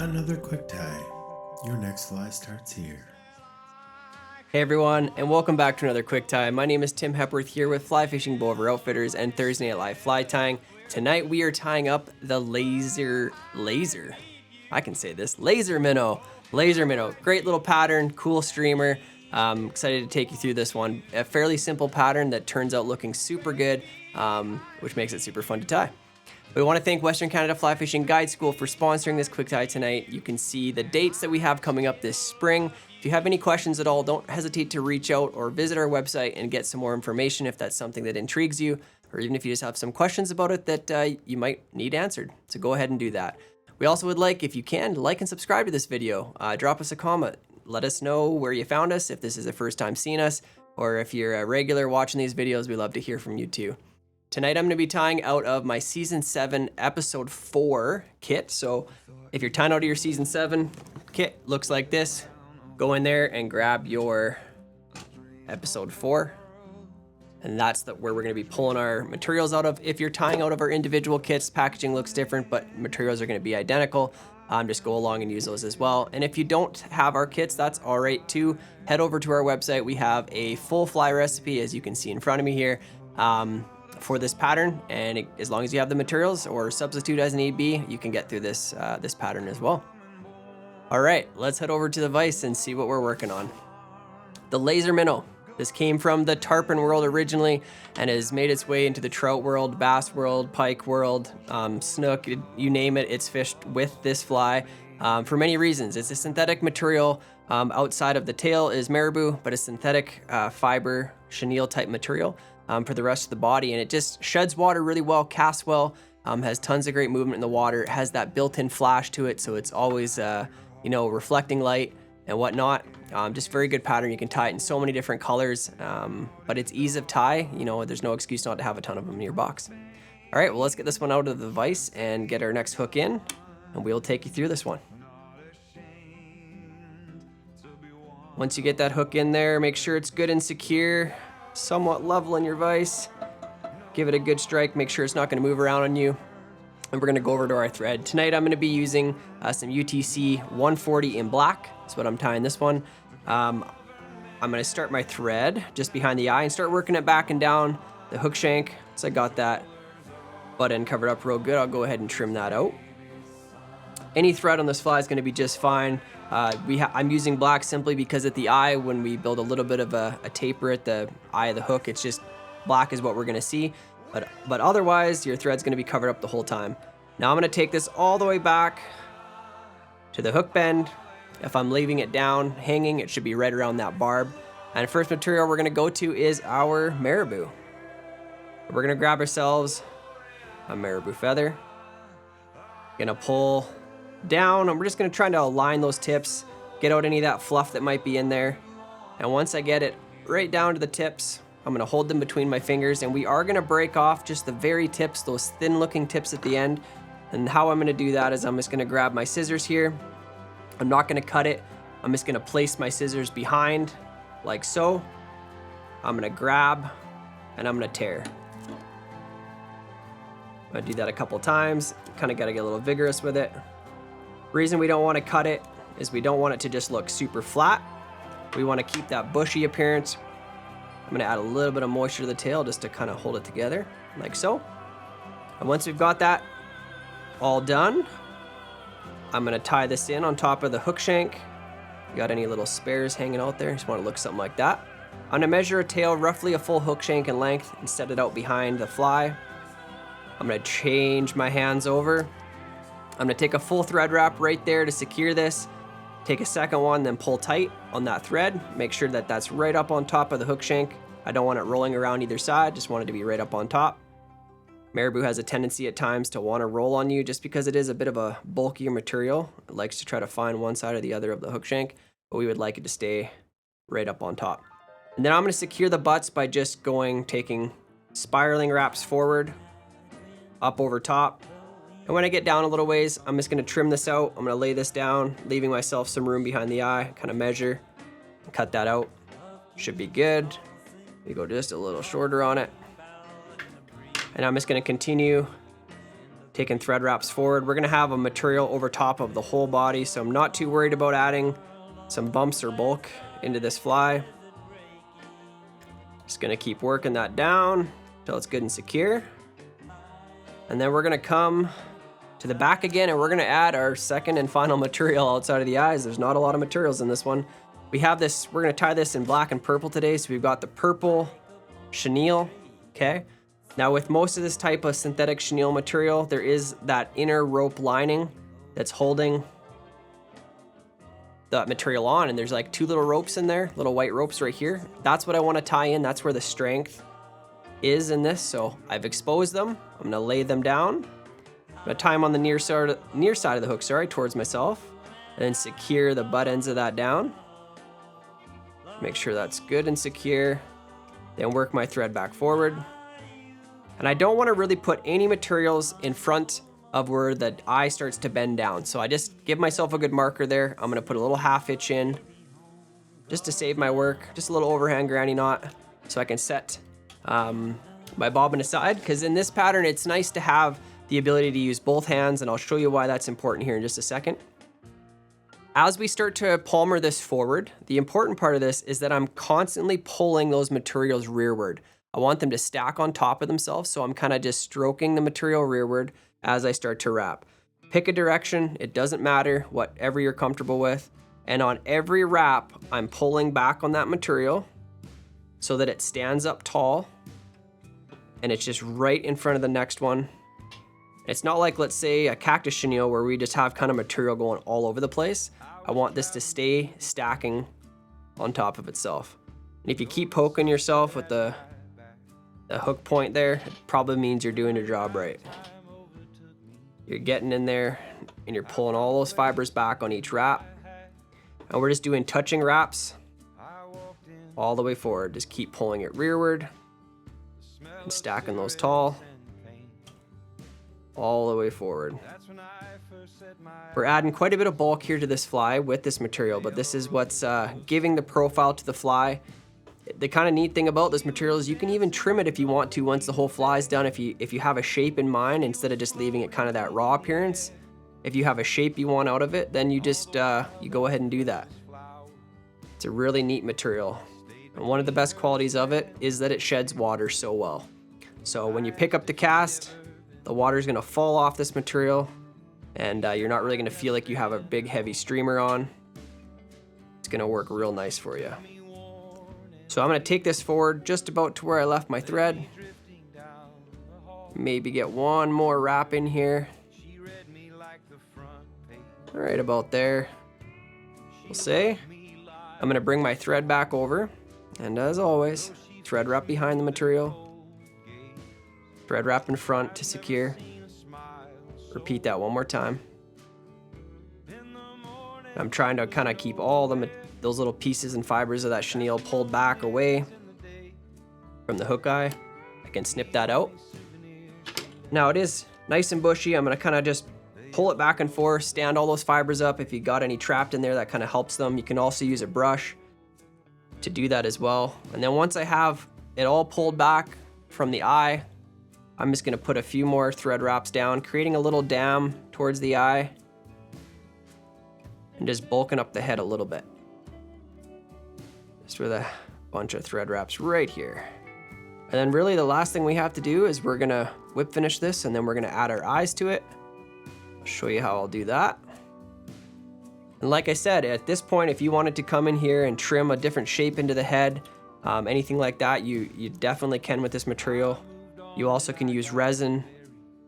Another quick tie. Your next fly starts here. Hey everyone, and welcome back to another quick tie. My name is Tim Hepworth here with Fly Fishing Boulevard Outfitters and Thursday Night Live Fly Tying. Tonight we are tying up the Laser Minnow. Laser Minnow, great little pattern, cool streamer. Excited to take you through this one. A fairly simple pattern that turns out looking super good, which makes it super fun to tie. We want to thank Western Canada Fly Fishing Guide School for sponsoring this quick tie tonight. You can see the dates that we have coming up this spring. If you have any questions at all, don't hesitate to reach out or visit our website and get some more information if that's something that intrigues you, or even if you just have some questions about it that you might need answered. So go ahead and do that. We also would like, if you can, like and subscribe to this video. Drop us a comment. Let us know where you found us, if this is the first time seeing us, or if you're a regular watching these videos, we love to hear from you too. Tonight I'm going to be tying out of my Season 7 Episode 4 kit. So if you're tying out of your Season 7 kit, looks like this. Go in there and grab your Episode 4. And that's where we're going to be pulling our materials out of. If you're tying out of our individual kits, packaging looks different, but materials are going to be identical. Just go along and use those as well. And if you don't have our kits, that's all right too. Head over to our website. We have a full fly recipe, as you can see in front of me here. For this pattern, and as long as you have the materials or substitute as need be, you can get through this this pattern as well. All right, let's head over to the vise and see what we're working on. The Laser Minnow. This came from the tarpon world originally and has made its way into the trout world, bass world, pike world, snook, you name it, it's fished with this fly for many reasons. It's a synthetic material. Outside of the tail is marabou, but a synthetic fiber chenille type material for the rest of the body, and it just sheds water really well, casts well, has tons of great movement in the water. It has that built-in flash to it, so it's always reflecting light and whatnot. Just very good pattern. You can tie it in so many different colors, but it's ease of tie. There's no excuse not to have a ton of them in your box. All right, well, let's get this one out of the vise and get our next hook in, and we'll take you through this one. Once you get that hook in there, make sure it's good and secure, somewhat level in your vise. Give it a good strike, make sure it's not going to move around on you. And we're going to go over to our thread. Tonight I'm going to be using some UTC 140 in black. That's what I'm tying this one. I'm going to start my thread just behind the eye and start working it back and down the hook shank. So I got that butt end covered up real good. I'll go ahead and trim that out. Any thread on this fly is going to be just fine. I'm using black simply because at the eye, when we build a little bit of a taper at the eye of the hook, it's just black is what we're going to see. But otherwise, your thread's going to be covered up the whole time. Now I'm going to take this all the way back to the hook bend. If I'm leaving it down, hanging, it should be right around that barb. And first material we're going to go to is our marabou. We're going to grab ourselves a marabou feather. Going to pull down, and we're just going to try to align those tips, get out any of that fluff that might be in there. And once I get it right down to the tips, I'm going to hold them between my fingers, and we are going to break off just the very tips, those thin looking tips at the end. And how I'm going to do that is I'm just going to grab my scissors here. I'm not going to cut it. I'm just going to place my scissors behind like so. I'm going to grab and I'm going to tear. I'm going to do that a couple times. Kind of got to get a little vigorous with it. Reason we don't want to cut it is we don't want it to just look super flat. We want to keep that bushy appearance. I'm going to add a little bit of moisture to the tail just to kind of hold it together like so. And once we've got that all done, I'm going to tie this in on top of the hook shank. Got any little spares hanging out there? Just want to look something like that. I'm going to measure a tail roughly a full hook shank in length and set it out behind the fly. I'm going to change my hands over. I'm going to take a full thread wrap right there to secure this. Take a second one, then pull tight on that thread. Make sure that that's right up on top of the hook shank. I don't want it rolling around either side, just want it to be right up on top. Marabou has a tendency at times to want to roll on you just because it is a bit of a bulkier material. It likes to try to find one side or the other of the hook shank, but we would like it to stay right up on top. And then I'm going to secure the butts by just taking spiraling wraps forward, up over top. And when I get down a little ways, I'm just going to trim this out. I'm going to lay this down, leaving myself some room behind the eye, kind of measure, and cut that out. Should be good. We go just a little shorter on it. And I'm just going to continue taking thread wraps forward. We're gonna have a material over top of the whole body, so I'm not too worried about adding some bumps or bulk into this fly. Just gonna keep working that down until it's good and secure. And then we're gonna come to the back again, and we're gonna add our second and final material outside of the eyes. There's not a lot of materials in this one. We have this, we're gonna tie this in black and purple today. So we've got the purple chenille, okay? Now with most of this type of synthetic chenille material, there is that inner rope lining that's holding that material on, and there's like 2 little ropes in there, little white ropes right here. That's what I wanna tie in. That's where the strength is in this. So I've exposed them. I'm gonna lay them down. I'm gonna tie them on the near side of the hook, towards myself, and then secure the butt ends of that down. Make sure that's good and secure. Then work my thread back forward. And I don't wanna really put any materials in front of where the eye starts to bend down. So I just give myself a good marker there. I'm gonna put a little 1/2 inch in just to save my work, just a little overhand granny knot so I can set my bobbin aside, because in this pattern, it's nice to have the ability to use both hands, and I'll show you why that's important here in just a second. As we start to palmer this forward, the important part of this is that I'm constantly pulling those materials rearward. I want them to stack on top of themselves, so I'm kind of just stroking the material rearward as I start to wrap. Pick a direction, it doesn't matter, whatever you're comfortable with. And on every wrap, I'm pulling back on that material so that it stands up tall, and it's just right in front of the next one. It's not like, let's say, a cactus chenille where we just have kind of material going all over the place. I want this to stay stacking on top of itself. And if you keep poking yourself with the hook point there, it probably means you're doing your job right. You're getting in there and you're pulling all those fibers back on each wrap. And we're just doing touching wraps all the way forward. Just keep pulling it rearward and stacking those tall all the way forward. We're adding quite a bit of bulk here to this fly with this material, but this is what's giving the profile to the fly. The kind of neat thing about this material is you can even trim it if you want to once the whole fly is done. If you have a shape in mind, instead of just leaving it kind of that raw appearance, if you have a shape you want out of it, then you just you go ahead and do that. It's a really neat material. And one of the best qualities of it is that it sheds water so well. So when you pick up the cast, the water is going to fall off this material, and you're not really going to feel like you have a big heavy streamer on. It's going to work real nice for you. So I'm going to take this forward just about to where I left my thread. Maybe get one more wrap in here. Right about there, we'll say. I'm going to bring my thread back over, and as always, thread wrap behind the material, thread wrap in front to secure. Repeat that one more time. I'm trying to kind of keep all those little pieces and fibers of that chenille pulled back away from the hook eye. I can snip that out. Now it is nice and bushy. I'm going to kind of just pull it back and forth, stand all those fibers up. If you got any trapped in there, that kind of helps them. You can also use a brush to do that as well. And then once I have it all pulled back from the eye, I'm just going to put a few more thread wraps down, creating a little dam towards the eye, and just bulking up the head a little bit. Just with a bunch of thread wraps right here. And then really the last thing we have to do is we're gonna whip finish this, and then we're gonna add our eyes to it. I'll show you how I'll do that. And like I said, at this point, if you wanted to come in here and trim a different shape into the head, anything like that, you definitely can with this material. You also can use resin,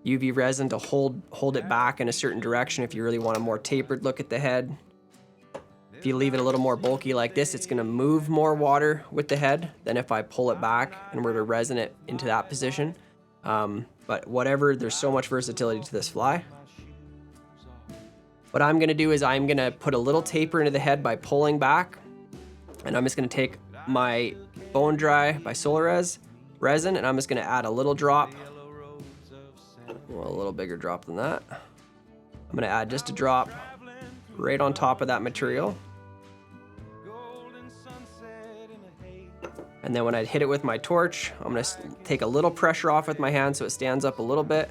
UV resin, to hold it back in a certain direction if you really want a more tapered look at the head. If you leave it a little more bulky like this, it's gonna move more water with the head than if I pull it back and were to resin it into that position. But whatever, there's so much versatility to this fly. What I'm gonna do is I'm gonna put a little taper into the head by pulling back, and I'm just gonna take my Bone Dry by Solarez resin, and I'm just gonna add a little drop, well, a little bigger drop than that. I'm gonna add just a drop right on top of that material. And then when I hit it with my torch, I'm gonna take a little pressure off with my hand so it stands up a little bit.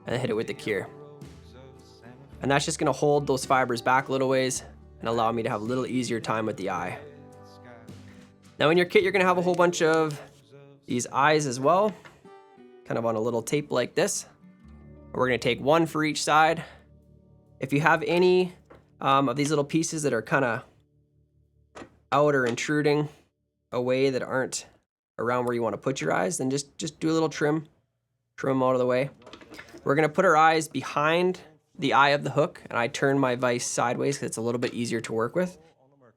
and then hit it with the cure. And that's just gonna hold those fibers back a little ways and allow me to have a little easier time with the eye. Now in your kit, you're gonna have a whole bunch of these eyes as well, kind of on a little tape like this. We're gonna take one for each side. If you have any of these little pieces that are kind of out or intruding away that aren't around where you want to put your eyes, then just do a little trim them out of the way. We're gonna put our eyes behind the eye of the hook, and I turn my vise sideways because it's a little bit easier to work with.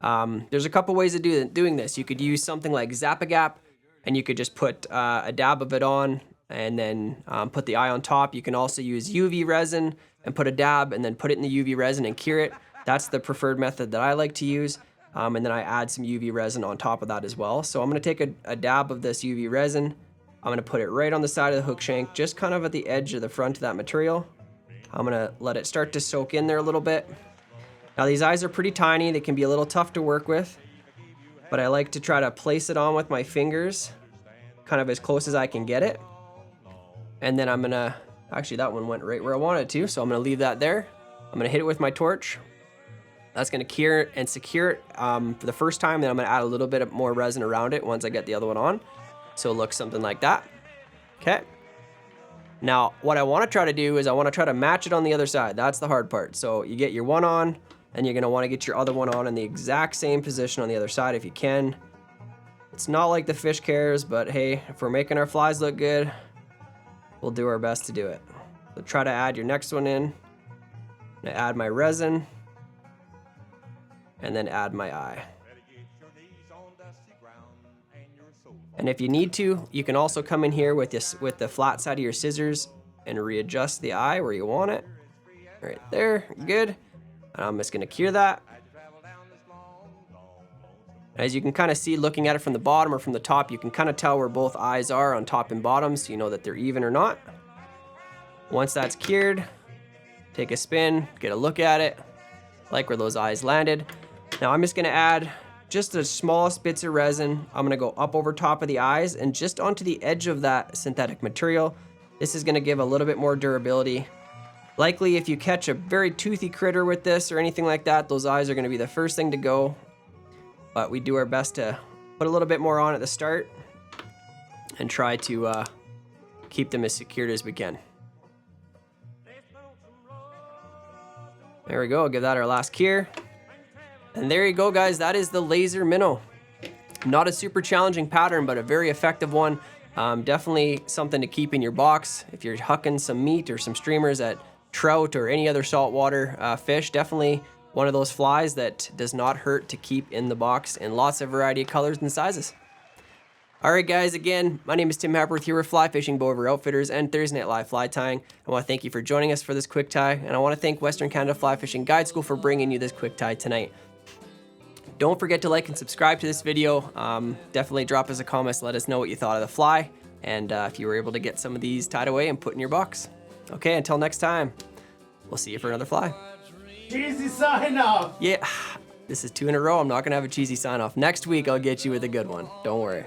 There's a couple ways of doing this. You could use something like Zap-A-Gap, and you could just put a dab of it on and then put the eye on top. You can also use UV resin and put a dab and then put it in the UV resin and cure it. That's the preferred method that I like to use. And then I add some UV resin on top of that as well. So I'm gonna take a dab of this UV resin. I'm gonna put it right on the side of the hook shank, just kind of at the edge of the front of that material. I'm gonna let it start to soak in there a little bit. Now these eyes are pretty tiny. They can be a little tough to work with, but I like to try to place it on with my fingers, kind of as close as I can get it. And then I'm gonna, actually that one went right where I wanted it to, so I'm gonna leave that there. I'm gonna hit it with my torch. That's gonna cure it and secure it for the first time. Then I'm gonna add a little bit more resin around it once I get the other one on. So it looks something like that. Okay. Now, what I wanna try to do is I wanna try to match it on the other side. That's the hard part. So you get your one on, and you're gonna wanna get your other one on in the exact same position on the other side if you can. It's not like the fish cares, but hey, if we're making our flies look good, we'll do our best to do it. So try to add your next one in. I'm gonna add my resin, and then add my eye. And if you need to, you can also come in here with the flat side of your scissors and readjust the eye where you want it. Right there, good. And I'm just gonna cure that. As you can kind of see looking at it from the bottom or from the top, you can kind of tell where both eyes are on top and bottom, so you know that they're even or not. Once that's cured, take a spin, get a look at it, like where those eyes landed. Now I'm just gonna add just the smallest bits of resin. I'm gonna go up over top of the eyes and just onto the edge of that synthetic material. This is gonna give a little bit more durability. Likely if you catch a very toothy critter with this or anything like that, those eyes are gonna be the first thing to go. But we do our best to put a little bit more on at the start and try to keep them as secured as we can. There we go, give that our last cure. And there you go, guys, that is the Laser Minnow. Not a super challenging pattern, but a very effective one. Definitely something to keep in your box. If you're hucking some meat or some streamers at trout or any other saltwater fish, definitely one of those flies that does not hurt to keep in the box in lots of variety of colors and sizes. All right, guys, again, my name is Tim Hapworth here with Fly Fishing Bow River Outfitters and Thursday Night Live Fly Tying. I want to thank you for joining us for this quick tie, and I want to thank Western Canada Fly Fishing Guide School for bringing you this quick tie tonight. Don't forget to like and subscribe to this video. Definitely drop us a comment to let us know what you thought of the fly, and if you were able to get some of these tied away and put in your box. Okay, until next time, we'll see you for another fly. Cheesy sign off. Yeah, this is 2 in a row. I'm not gonna have a cheesy sign off. Next week, I'll get you with a good one. Don't worry.